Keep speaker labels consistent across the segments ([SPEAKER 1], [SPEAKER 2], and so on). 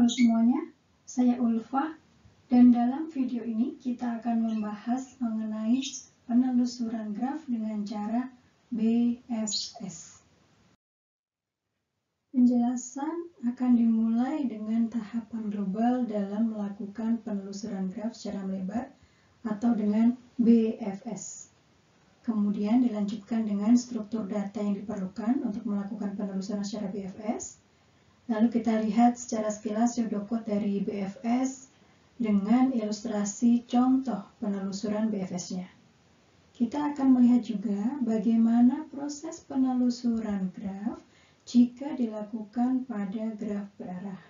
[SPEAKER 1] Halo semuanya, saya Ulfa dan dalam video ini kita akan membahas mengenai penelusuran graf dengan cara BFS. Penjelasan akan dimulai dengan tahapan global dalam melakukan penelusuran graf secara melebar atau dengan BFS. Kemudian dilanjutkan dengan struktur data yang diperlukan untuk melakukan penelusuran secara BFS. Lalu kita lihat secara sekilas pseudocode dari BFS dengan ilustrasi contoh penelusuran BFS-nya. Kita akan melihat juga bagaimana proses penelusuran graf jika dilakukan pada graf berarah.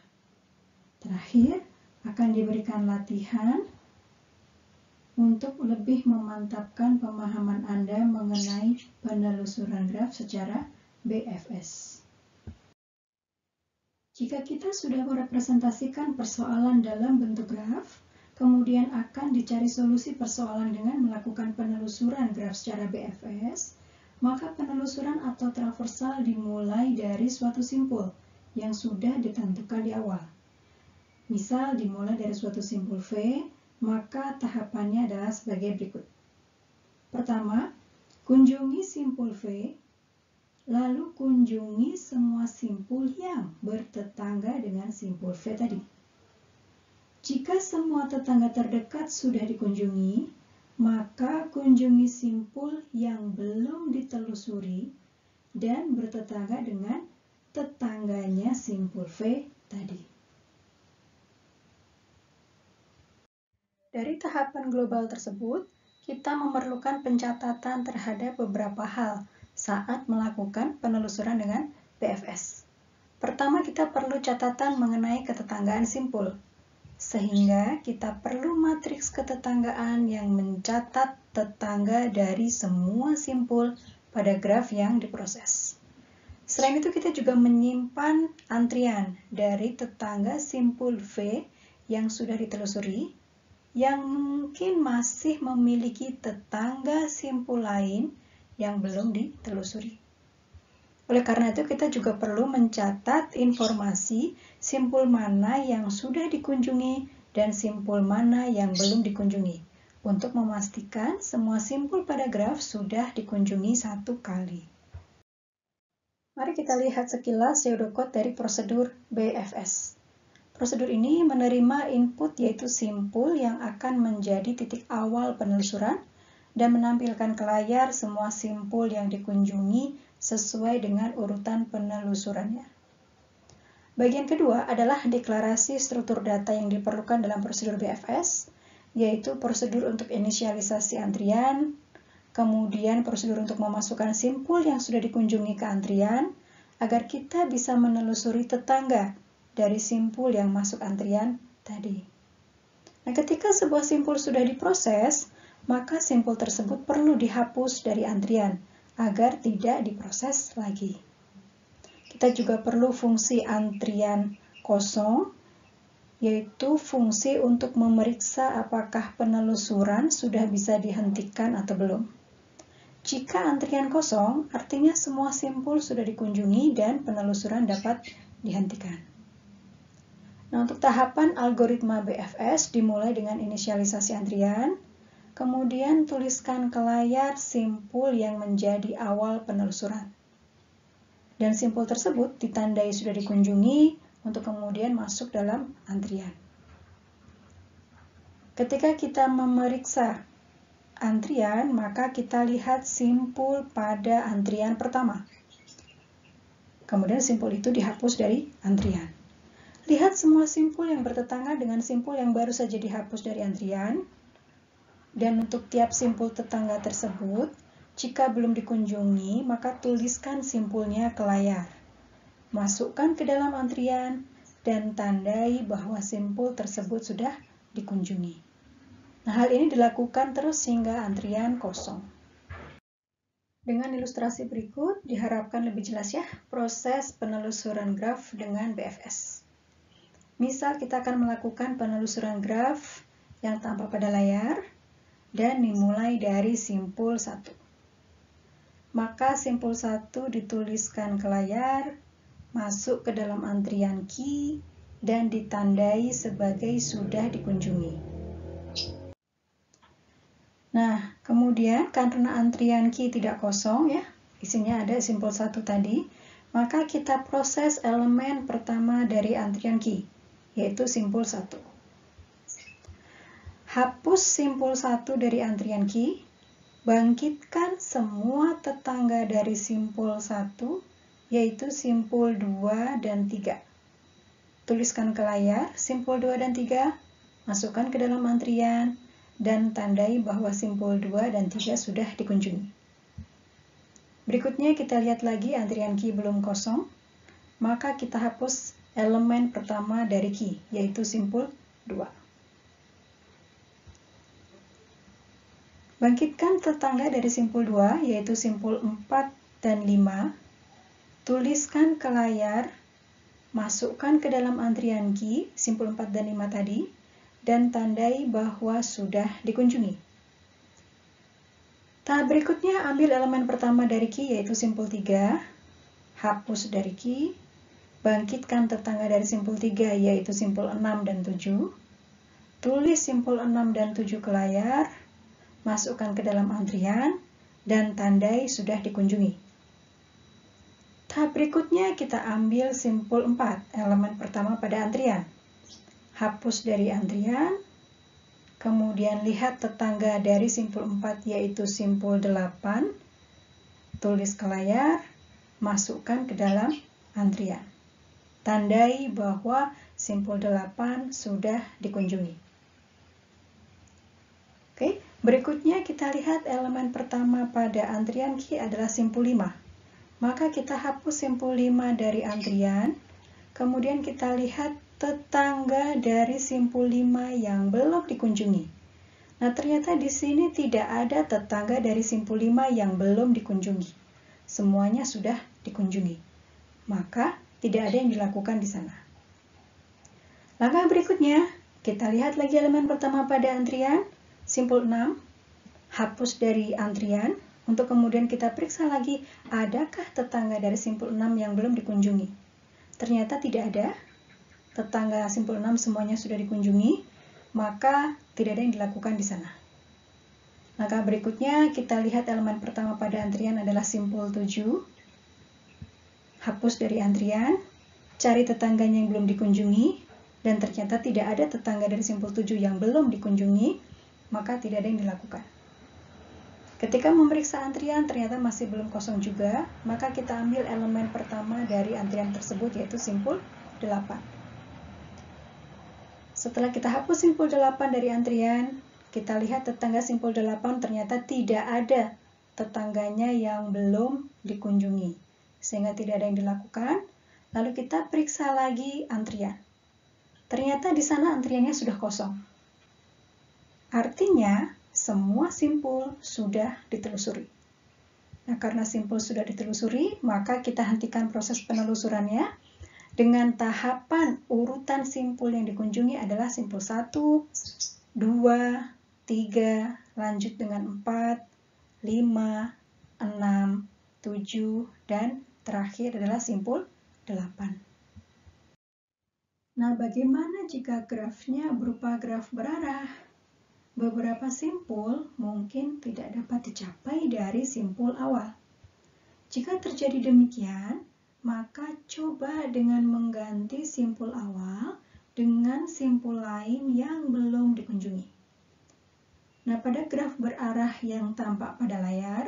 [SPEAKER 1] Terakhir, akan diberikan latihan untuk lebih memantapkan pemahaman Anda mengenai penelusuran graf secara BFS. Jika kita sudah merepresentasikan persoalan dalam bentuk graf, kemudian akan dicari solusi persoalan dengan melakukan penelusuran graf secara BFS, maka penelusuran atau traversal dimulai dari suatu simpul yang sudah ditentukan di awal. Misal dimulai dari suatu simpul V, maka tahapannya adalah sebagai berikut. Pertama, kunjungi simpul V, lalu kunjungi semua simpul yang bertetangga dengan simpul V tadi. Jika semua tetangga terdekat sudah dikunjungi, maka kunjungi simpul yang belum ditelusuri dan bertetangga dengan tetangganya simpul V tadi. Dari tahapan global tersebut, kita memerlukan pencatatan terhadap beberapa hal saat melakukan penelusuran dengan BFS. Pertama, kita perlu catatan mengenai ketetanggaan simpul, sehingga kita perlu matriks ketetanggaan yang mencatat tetangga dari semua simpul pada graf yang diproses. Selain itu, kita juga menyimpan antrian dari tetangga simpul V yang sudah ditelusuri, yang mungkin masih memiliki tetangga simpul lain yang belum ditelusuri. Oleh karena itu, kita juga perlu mencatat informasi simpul mana yang sudah dikunjungi dan simpul mana yang belum dikunjungi, untuk memastikan semua simpul pada graf sudah dikunjungi satu kali. Mari kita lihat sekilas pseudocode dari prosedur BFS. Prosedur ini menerima input yaitu simpul yang akan menjadi titik awal penelusuran dan menampilkan ke layar semua simpul yang dikunjungi sesuai dengan urutan penelusurannya. Bagian kedua adalah deklarasi struktur data yang diperlukan dalam prosedur BFS, yaitu prosedur untuk inisialisasi antrian, kemudian prosedur untuk memasukkan simpul yang sudah dikunjungi ke antrian, agar kita bisa menelusuri tetangga dari simpul yang masuk antrian tadi. Nah, ketika sebuah simpul sudah diproses, maka simpul tersebut perlu dihapus dari antrian agar tidak diproses lagi. Kita juga perlu fungsi antrian kosong, yaitu fungsi untuk memeriksa apakah penelusuran sudah bisa dihentikan atau belum. Jika antrian kosong, artinya semua simpul sudah dikunjungi dan penelusuran dapat dihentikan. Nah, untuk tahapan algoritma BFS dimulai dengan inisialisasi antrian, kemudian tuliskan ke layar simpul yang menjadi awal penelusuran. Dan simpul tersebut ditandai sudah dikunjungi untuk kemudian masuk dalam antrian. Ketika kita memeriksa antrian, maka kita lihat simpul pada antrian pertama. Kemudian simpul itu dihapus dari antrian. Lihat semua simpul yang bertetangga dengan simpul yang baru saja dihapus dari antrian. Dan untuk tiap simpul tetangga tersebut, jika belum dikunjungi, maka tuliskan simpulnya ke layar. Masukkan ke dalam antrian dan tandai bahwa simpul tersebut sudah dikunjungi. Nah, hal ini dilakukan terus hingga antrian kosong. Dengan ilustrasi berikut, diharapkan lebih jelas ya proses penelusuran graf dengan BFS. Misal kita akan melakukan penelusuran graf yang tampak pada layar, dan dimulai dari simpul 1. Maka simpul 1 dituliskan ke layar, masuk ke dalam antrian key, dan ditandai sebagai sudah dikunjungi. Nah, kemudian karena antrian key tidak kosong ya, isinya ada simpul 1 tadi, maka kita proses elemen pertama dari antrian key, yaitu simpul 1. Hapus simpul 1 dari antrian key, bangkitkan semua tetangga dari simpul 1, yaitu simpul 2 dan 3. Tuliskan ke layar simpul 2 dan 3, masukkan ke dalam antrian, dan tandai bahwa simpul 2 dan 3 sudah dikunjungi. Berikutnya kita lihat lagi antrian key belum kosong, maka kita hapus elemen pertama dari key, yaitu simpul 2. Bangkitkan tetangga dari simpul 2, yaitu simpul 4 dan 5, tuliskan ke layar, masukkan ke dalam antrian key, simpul 4 dan 5 tadi, dan tandai bahwa sudah dikunjungi. Tahap berikutnya, ambil elemen pertama dari key, yaitu simpul 3, hapus dari key, bangkitkan tetangga dari simpul 3, yaitu simpul 6 dan 7, tulis simpul 6 dan 7 ke layar, masukkan ke dalam antrian, dan tandai sudah dikunjungi. Tahap berikutnya, kita ambil simpul 4, elemen pertama pada antrian. Hapus dari antrian, kemudian lihat tetangga dari simpul 4 yaitu simpul 8, tulis ke layar, masukkan ke dalam antrian. Tandai bahwa simpul 8 sudah dikunjungi. Oke, berikutnya kita lihat elemen pertama pada antrian key adalah simpul 5. Maka kita hapus simpul 5 dari antrian, kemudian kita lihat tetangga dari simpul 5 yang belum dikunjungi. Nah, ternyata di sini tidak ada tetangga dari simpul 5 yang belum dikunjungi. Semuanya sudah dikunjungi. Maka, tidak ada yang dilakukan di sana. Langkah berikutnya, kita lihat lagi elemen pertama pada antrian, simpul 6, hapus dari antrian, untuk kemudian kita periksa lagi, adakah tetangga dari simpul 6 yang belum dikunjungi. Ternyata tidak ada. Tetangga simpul 6 semuanya sudah dikunjungi, maka tidak ada yang dilakukan di sana. Langkah berikutnya, kita lihat elemen pertama pada antrian adalah simpul 7. Hapus dari antrian, cari tetangganya yang belum dikunjungi, dan ternyata tidak ada tetangga dari simpul 7 yang belum dikunjungi, maka tidak ada yang dilakukan. Ketika memeriksa antrian ternyata masih belum kosong juga, maka kita ambil elemen pertama dari antrian tersebut, yaitu simpul 8. Setelah kita hapus simpul 8 dari antrian, kita lihat tetangga simpul 8 ternyata tidak ada tetangganya yang belum dikunjungi, sehingga tidak ada yang dilakukan. Lalu kita periksa lagi antrian. Ternyata di sana antriannya sudah kosong. Artinya, semua simpul sudah ditelusuri. Nah, karena simpul sudah ditelusuri, maka kita hentikan proses penelusurannya dengan tahapan urutan simpul yang dikunjungi adalah simpul 1, 2, 3, lanjut dengan 4, 5, 6, 7, dan terakhir adalah simpul 8. Nah, bagaimana jika grafnya berupa graf berarah? Beberapa simpul mungkin tidak dapat dicapai dari simpul awal. Jika terjadi demikian, maka coba dengan mengganti simpul awal dengan simpul lain yang belum dikunjungi. Nah, pada graf berarah yang tampak pada layar,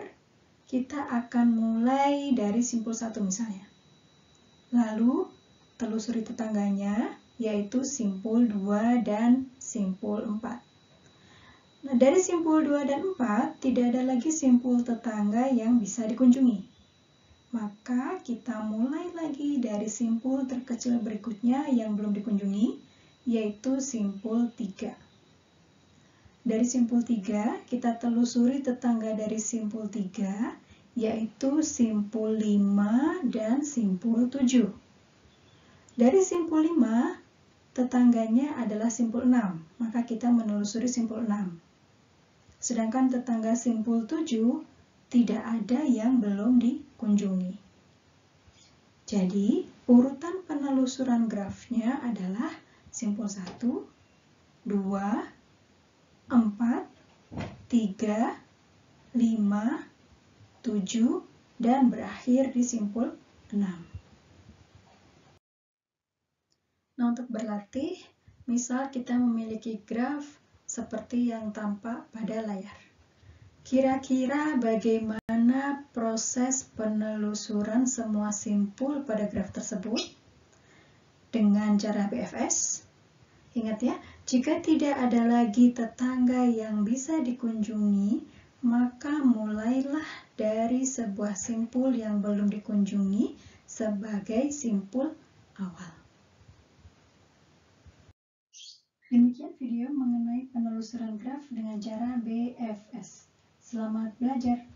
[SPEAKER 1] kita akan mulai dari simpul 1 misalnya. Lalu, telusuri tetangganya, yaitu simpul 2 dan simpul 4. Nah, dari simpul 2 dan 4, tidak ada lagi simpul tetangga yang bisa dikunjungi. Maka kita mulai lagi dari simpul terkecil berikutnya yang belum dikunjungi, yaitu simpul 3. Dari simpul 3, kita telusuri tetangga dari simpul 3, yaitu simpul 5 dan simpul 7. Dari simpul 5, tetangganya adalah simpul 6, maka kita menelusuri simpul 6. Sedangkan tetangga simpul 7 tidak ada yang belum dikunjungi. Jadi, urutan penelusuran penelusuran grafnya adalah simpul 1, 2, 4, 3, 5, 7, dan berakhir di simpul 6. Nah, untuk berlatih, misal kita memiliki graf seperti yang tampak pada layar. Kira-kira bagaimana proses penelusuran semua simpul pada graf tersebut? Dengan cara BFS? Ingat ya, jika tidak ada lagi tetangga yang bisa dikunjungi, maka mulailah dari sebuah simpul yang belum dikunjungi sebagai simpul awal. Demikian video mengenai penelusuran graf dengan cara BFS. Selamat belajar!